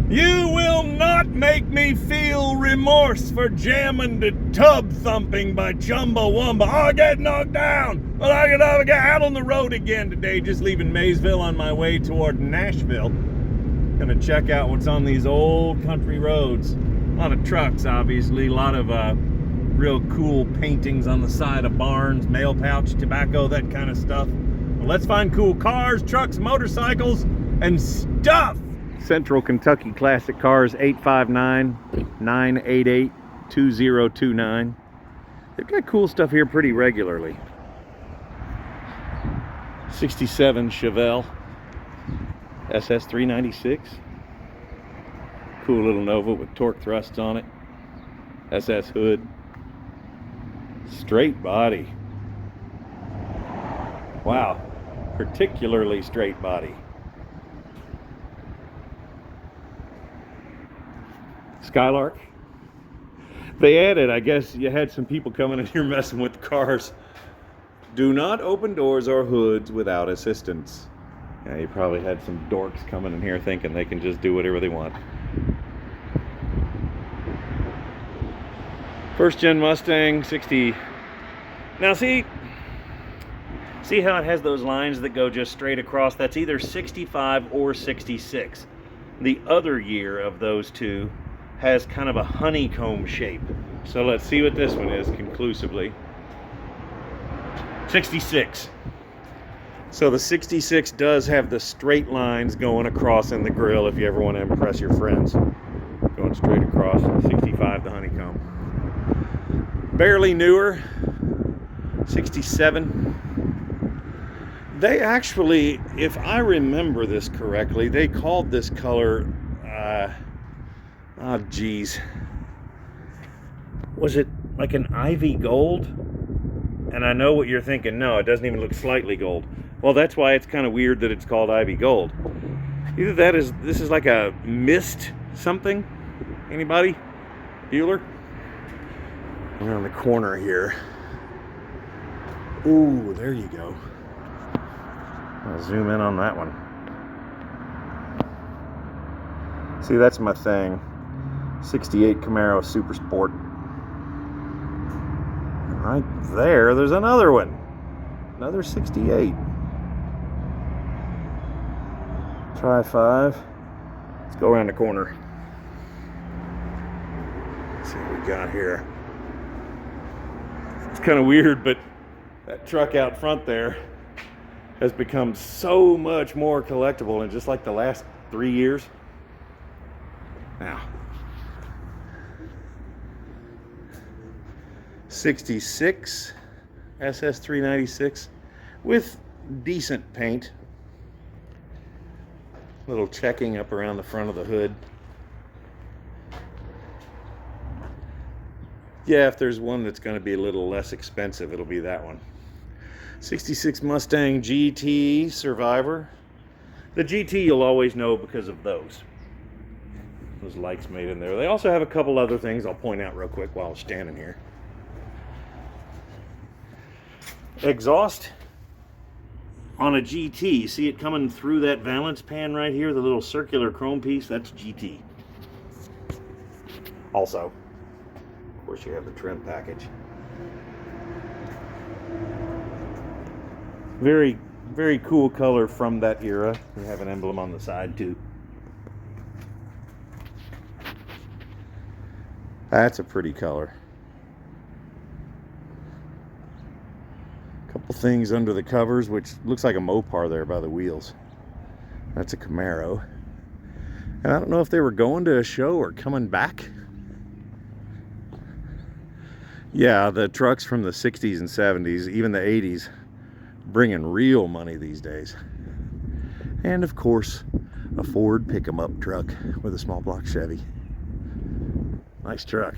You will not make me feel remorse for jamming to Tub Thumping by Chumbawamba. I get knocked down, but I get out on the road again today, just leaving Maysville on my way toward Nashville. Gonna check out what's on these old country roads. A lot of trucks, obviously, a lot of real cool paintings on the side of barns, mail pouch, tobacco, that kind of stuff. Well, let's find cool cars, trucks, motorcycles, and stuff. Central Kentucky Classic Cars, 859-988-2029. They've got cool stuff here pretty regularly. 67 Chevelle SS 396. Cool little Nova with torque thrusts on it. SS hood. Straight body. Wow, particularly straight body. Skylark. They added, I guess you had some people coming in here messing with the cars. Do not open doors or hoods without assistance. Yeah, you probably had some dorks coming in here thinking they can just do whatever they want. First gen Mustang 60. Now see how it has those lines that go just straight across? That's either 65 or 66. The other year of those two has kind of a honeycomb shape. So let's see what this one is conclusively. 66. So the 66 does have the straight lines going across in the grill if you ever want to impress your friends. Going straight across. 65, the honeycomb. Barely newer. 67. They actually, if I remember this correctly, they called this color oh geez, was it like an ivy gold? And I know what you're thinking. No, it doesn't even look slightly gold. Well, that's why it's kind of weird that it's called ivy gold. Either that is, this is like a mist something. Anybody? Bueller? Around the corner here. Ooh, there you go. I'll zoom in on that one. See, that's my thing. 68 Camaro Super Sport. And right there, there's another one. Another 68. Try 5. Let's go around the corner. Let's see what we got here. It's kind of weird, but that truck out front there has become so much more collectible in just like the last 3 years. Now, 66 SS 396 with decent paint. Little checking up around the front of the hood. Yeah, if there's one that's going to be a little less expensive, it'll be that one. 66 Mustang GT Survivor. The GT you'll always know because of those lights made in there. They also have a couple other things I'll point out real quick while I'm standing here. Exhaust on a GT. See it coming through that valance pan right here, the little circular chrome piece? That's GT. Also, of course, you have the trim package. Very, very cool color from that era. We have an emblem on the side too. That's a pretty color. Couple things under the covers, which looks like a Mopar there by the wheels. That's a Camaro. And I don't know if they were going to a show or coming back. Yeah, the trucks from the 60s and 70s, even the 80s, bringing real money these days. And of course, a Ford pick-em-up truck with a small block Chevy. Nice truck.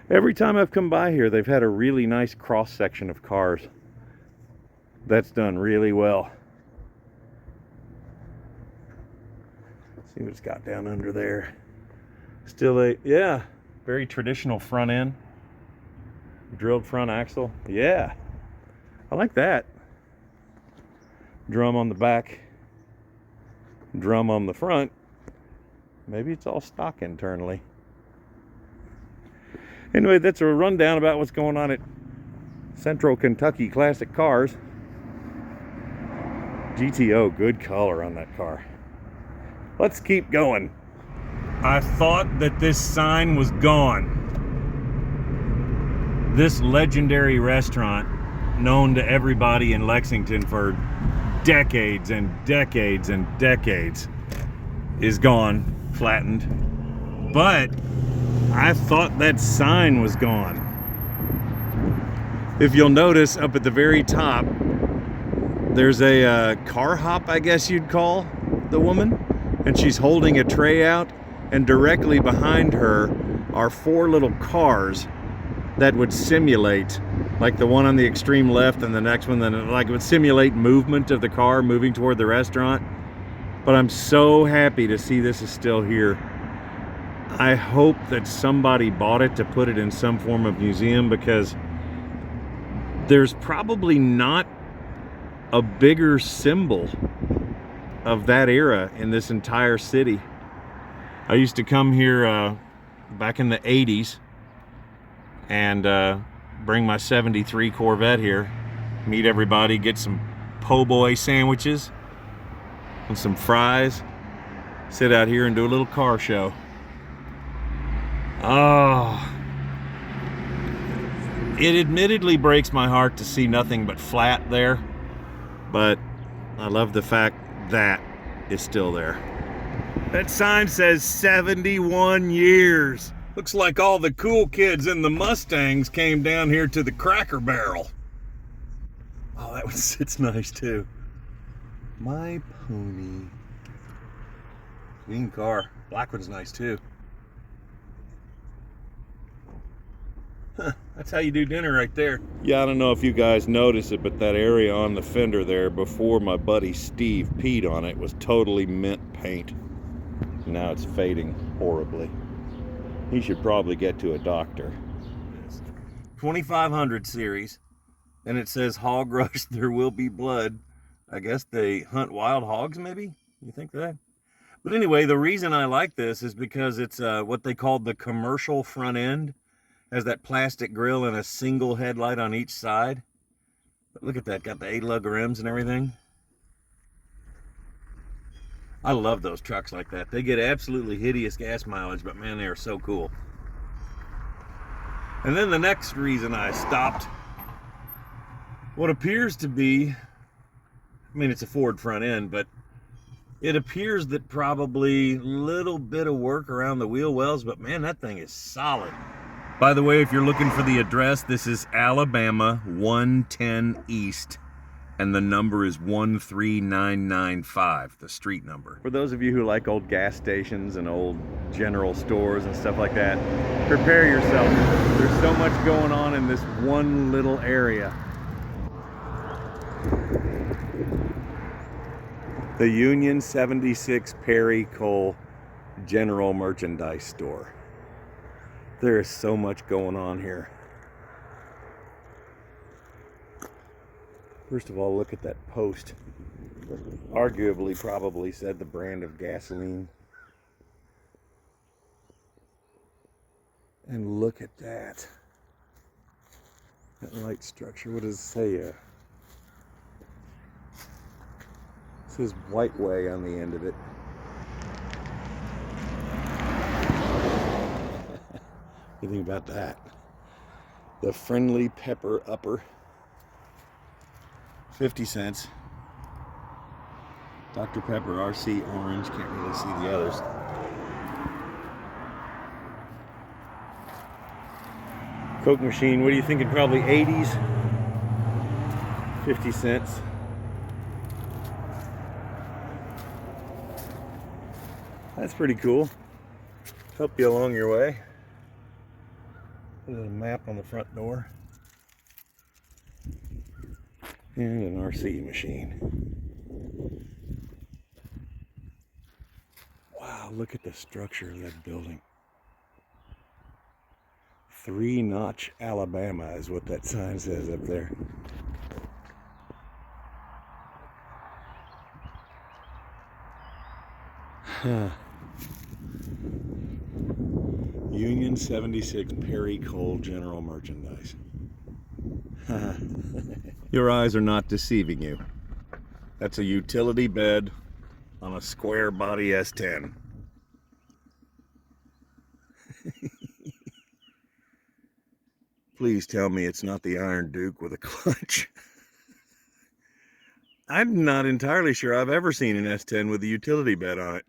Every time I've come by here, they've had a really nice cross section of cars. That's done really well. See what it's got down under there. Still a, yeah, very traditional front end. Drilled front axle. Yeah, I like that. drum on the back, drum on the front. Maybe it's all stock internally. Anyway, that's a rundown about what's going on at Central Kentucky Classic Cars. GTO, good color on that car. Let's keep going. I thought that this sign was gone. This legendary restaurant, known to everybody in Lexington for decades and decades and decades, is gone, flattened. But I thought that sign was gone. If you'll notice up at the very top, there's a car hop, I guess you'd call the woman, and she's holding a tray out, and directly behind her are 4 little cars that would simulate, like the one on the extreme left and the next one, then like it would simulate movement of the car moving toward the restaurant. But I'm so happy to see this is still here. I hope that somebody bought it to put it in some form of museum, because there's probably not a bigger symbol of that era in this entire city. I used to come here back in the 80s and bring my 73 Corvette here, meet everybody, get some po' boy sandwiches and some fries, sit out here and do a little car show. Oh, it admittedly breaks my heart to see nothing but flat there, but I love the fact that it's still there. That sign says 71 years. Looks like all the cool kids in the Mustangs came down here to the Cracker Barrel. Oh, that one sits nice too. My Pony. Clean car. Black one's nice too. Huh, that's how you do dinner right there. Yeah, I don't know if you guys notice it, but that area on the fender there before my buddy Steve peed on it was totally mint paint. Now it's fading horribly. He should probably get to a doctor. 2500 series, and it says Hog Rush, There Will Be Blood. I guess they hunt wild hogs, maybe? You think that? But anyway, the reason I like this is because it's what they call the commercial front end. Has that plastic grill and a single headlight on each side. But look at that, got the 8-lug rims and everything. I love those trucks like that. They get absolutely hideous gas mileage, but man, they are so cool. And then the next reason I stopped, what appears to be, I mean, it's a Ford front end, but it appears that probably a little bit of work around the wheel wells, but man, that thing is solid. By the way, if you're looking for the address, this is Alabama 110 East. And the number is 13995, the street number. For those of you who like old gas stations and old general stores and stuff like that, prepare yourself. There's so much going on in this one little area. The Union 76 Perry Cole General Merchandise Store. There is so much going on here. First of all, look at that post. Arguably, probably said the brand of gasoline. And look at that. That light structure, what does it say? It says White Way on the end of it. What do you think about that? The Friendly Pepper Upper. 50 cents. Dr. Pepper RC Orange, can't really see the others. Coke machine, what are you thinking? Probably 80s. 50 cents. That's pretty cool. Help you along your way. Put a little map on the front door. And an RC machine. Wow, look at the structure of that building. 3 Notch, Alabama is what that sign says up there. Union 76 Perry Cole General Merchandise. Your eyes are not deceiving you. That's a utility bed on a square body S10. Please tell me it's not the Iron Duke with a clutch. I'm not entirely sure I've ever seen an S10 with a utility bed on it.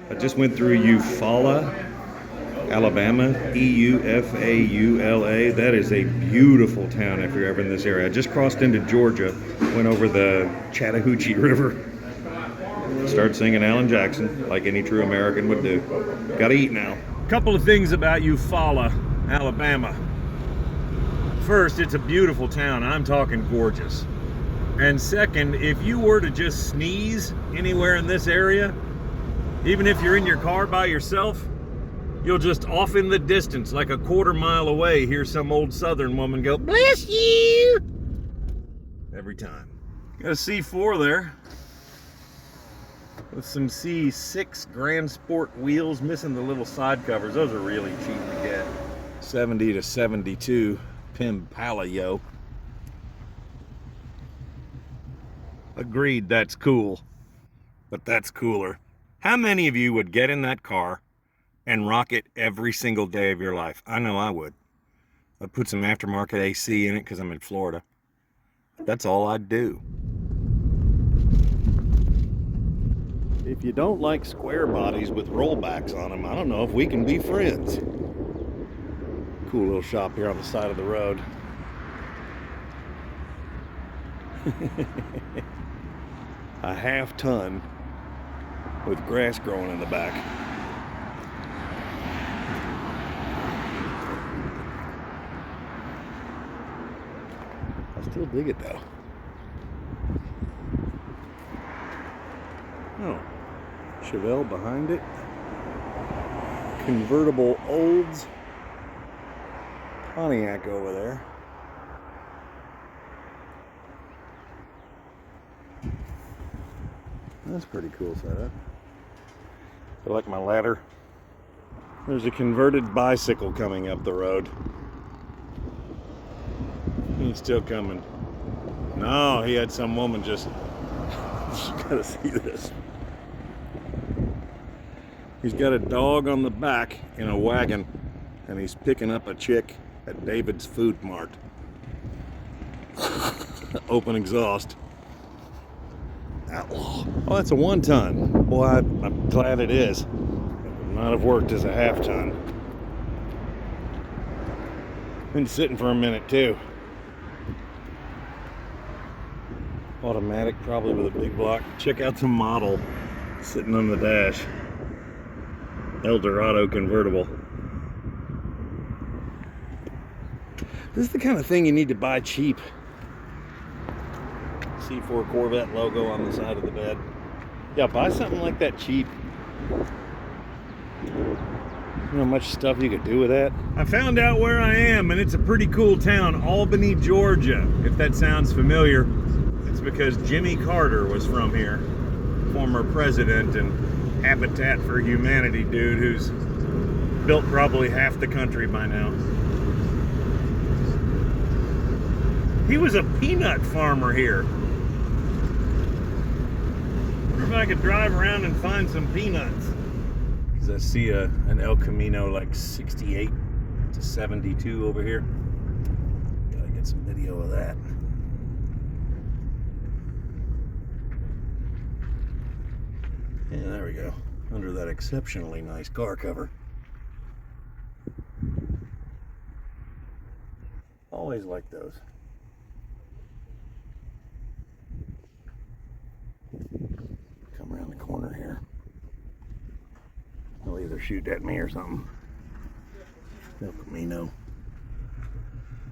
I just went through Eufaula, Alabama, Eufaula. That is a beautiful town if you're ever in this area. I just crossed into Georgia, went over the Chattahoochee River, started singing Alan Jackson like any true American would do. Gotta eat now. Couple of things about Eufaula, Alabama. First, it's a beautiful town. I'm talking gorgeous. And second, if you were to just sneeze anywhere in this area, even if you're in your car by yourself, you'll just off in the distance, like a quarter mile away, hear some old Southern woman go, "Bless you!" Every time. Got a C4 there with some C6 Grand Sport wheels, missing the little side covers. Those are really cheap to get. 70 to 72 Pim Palio. Agreed, that's cool, but that's cooler. How many of you would get in that car and rock it every single day of your life? I know I would. I'd put some aftermarket AC in it because I'm in Florida. That's all I'd do. If you don't like square bodies with rollbacks on them, I don't know if we can be friends. Cool little shop here on the side of the road. A half ton with grass growing in the back. I still dig it though. Oh, Chevelle behind it. Convertible Olds. Pontiac over there. That's pretty cool setup. I like my ladder. There's a converted bicycle coming up the road. He's still coming. No, he had some woman just... You gotta see this. He's got a dog on the back in a wagon, and he's picking up a chick at David's Food Mart. Open exhaust. Outlaw. Oh, that's a 1 ton. Boy, I'm glad it is. It would not have worked as a half ton. Been sitting for a minute too. Automatic, probably with a big block. Check out the model sitting on the dash. Eldorado convertible. This is the kind of thing you need to buy cheap. C4 Corvette logo on the side of the bed. Yeah, buy something like that cheap. You know how much stuff you could do with that? I found out where I am, and it's a pretty cool town, Albany, Georgia. If that sounds familiar, it's because Jimmy Carter was from here. Former president and Habitat for Humanity dude who's built probably half the country by now. He was a peanut farmer here. If I could drive around and find some peanuts. Because I see an El Camino like 68 to 72 over here. Gotta get some video of that. Yeah, there we go. Under that exceptionally nice car cover. Always like those. Come around the corner here. They'll either shoot at me or something. El Camino.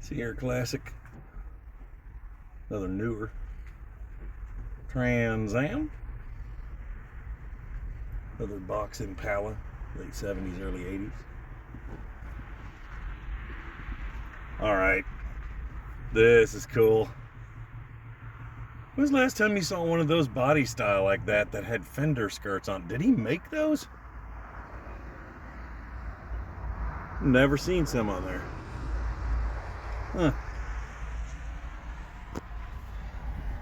Sierra Classic. Another newer. Trans Am. Another box Impala. Late 70s, early 80s. Alright. This is cool. When was the last time you saw one of those body style like that had fender skirts on? Did he make those? Never seen some on there. Huh.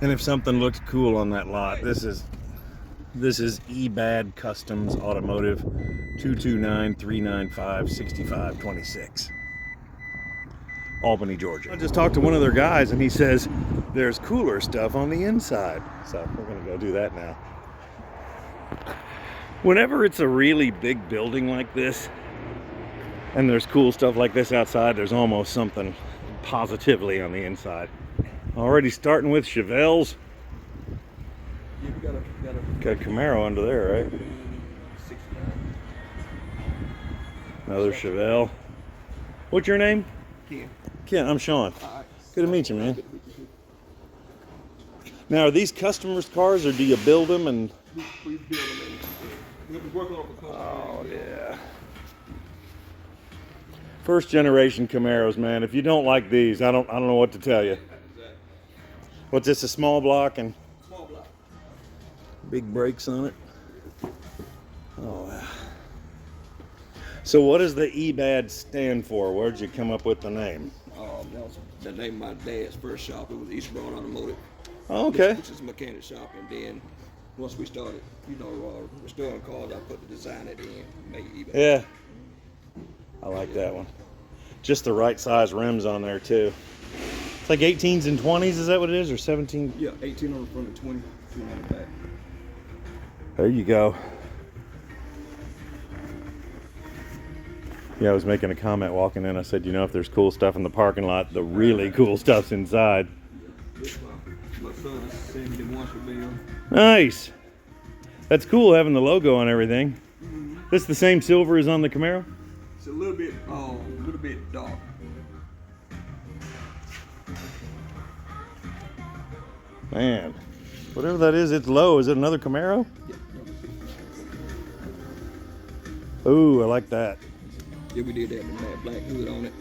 And if something looks cool on that lot, this is eBad Customs Automotive, 229-395-6526. Albany, Georgia. I just talked to one of their guys and he says there's cooler stuff on the inside. So we're gonna go do that now. Whenever it's a really big building like this and there's cool stuff like this outside, there's almost something positively on the inside. Already starting with Chevelles. Yeah, we got a Got a Camaro under there, right? 69. Another Chevelle. What's your name? Ken. Ken, I'm Sean. Alright. Good to meet you, man. Now, are these customers' cars, or do you build them and? We build them and we'll be working on the Oh yeah. First generation Camaros, man. If you don't like these, I don't know what to tell you. What's this? A small block and small block. big brakes on it. Oh wow. So what does the eBad stand for? Where'd you come up with the name? That was the name of my dad's first shop. It was Eastbourne Automotive. Oh, okay. Which is a mechanic shop, and then once we started, restoring cars, I put the design at the end, make it eBay. Yeah. I like that one. Just the right size rims on there too. It's like 18s and 20s, is that what it is? Or 17? Yeah, 18 on the front and 22 on the back. There you go. Yeah, I was making a comment walking in. I said, you know, if there's cool stuff in the parking lot, the really cool stuff's inside. This my son's 71 should be on. Nice. That's cool having the logo on everything. This the same silver as on the Camaro? It's a little bit dark. Man, whatever that is, it's low. Is it another Camaro? Ooh, I like that. Yeah, we did that with that black hood on it.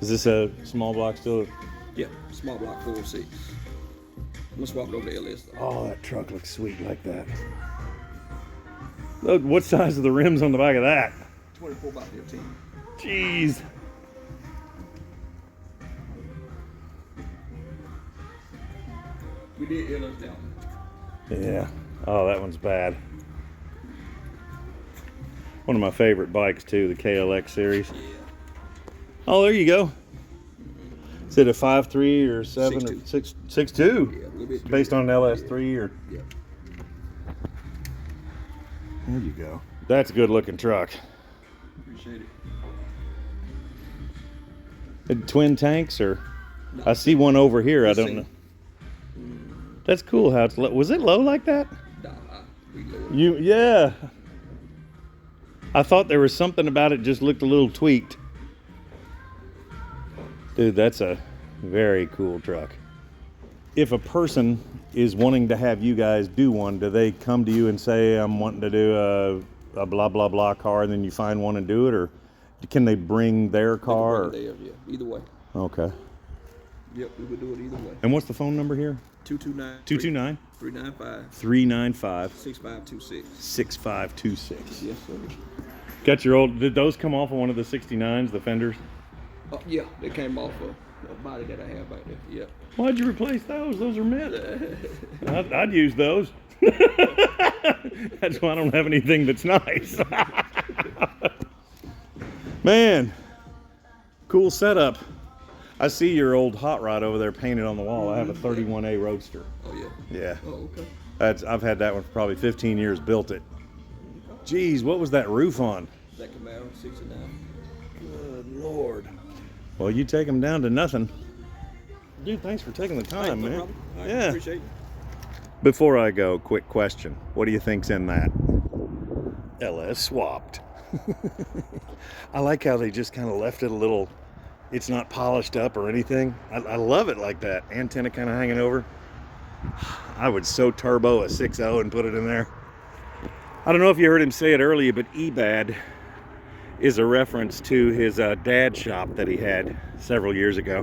Is this a small block still? Yeah, small block 406. I'm gonna swap it over to LS though. Oh, that truck looks sweet like that. Look, what size are the rims on the back of that? 24 by 15. Jeez. We did LS down. Yeah. Oh, that one's bad. One of my favorite bikes too, the KLX series. Yeah. Oh, there you go. Is it a 5.3 or 7 or 6.2? 6.2? Yeah, a little bit. Based on an LS3 or? Yeah. There you go. That's a good looking truck. Appreciate it. Twin tanks or? No. I see one over here. I don't Same. know. That's cool how it's low. Was it low like that? Nah, we lowered. Yeah. I thought there was something about it just looked a little tweaked. Dude, that's a very cool truck. If a person is wanting to have you guys do one, do they come to you and say, I'm wanting to do a blah, blah, blah car, and then you find one and do it? Or can they bring their car? Yeah, either way. Okay. Yep, we would do it either way. And what's the phone number here? 229 229 395 395 6526. 6526. Yes, sir. Got your old, did those come off of one of the 69s, the fenders? Yeah, they came off a body that I have back there. Yeah. Why'd you replace those? Those are mint. I'd use those. That's why I don't have anything that's nice. Man, cool setup. I see your old hot rod over there painted on the wall. I have a 31A Roadster. Oh, yeah. Yeah. Oh, okay. I've had that one for probably 15 years, built it. Geez, what was that roof on? That Camaro, 69. Good Lord. Well, you take them down to nothing. Dude, thanks for taking the time, No man. problem. All right, Yeah. Appreciate it. Before I go, quick question. What do you think's in that? LS swapped. I like how they just kind of left it a little, it's not polished up or anything. I love it like that. Antenna kind of hanging over. I would so turbo a 6.0 and put it in there. I don't know if you heard him say it earlier, but eBad is a reference to his dad shop that he had several years ago.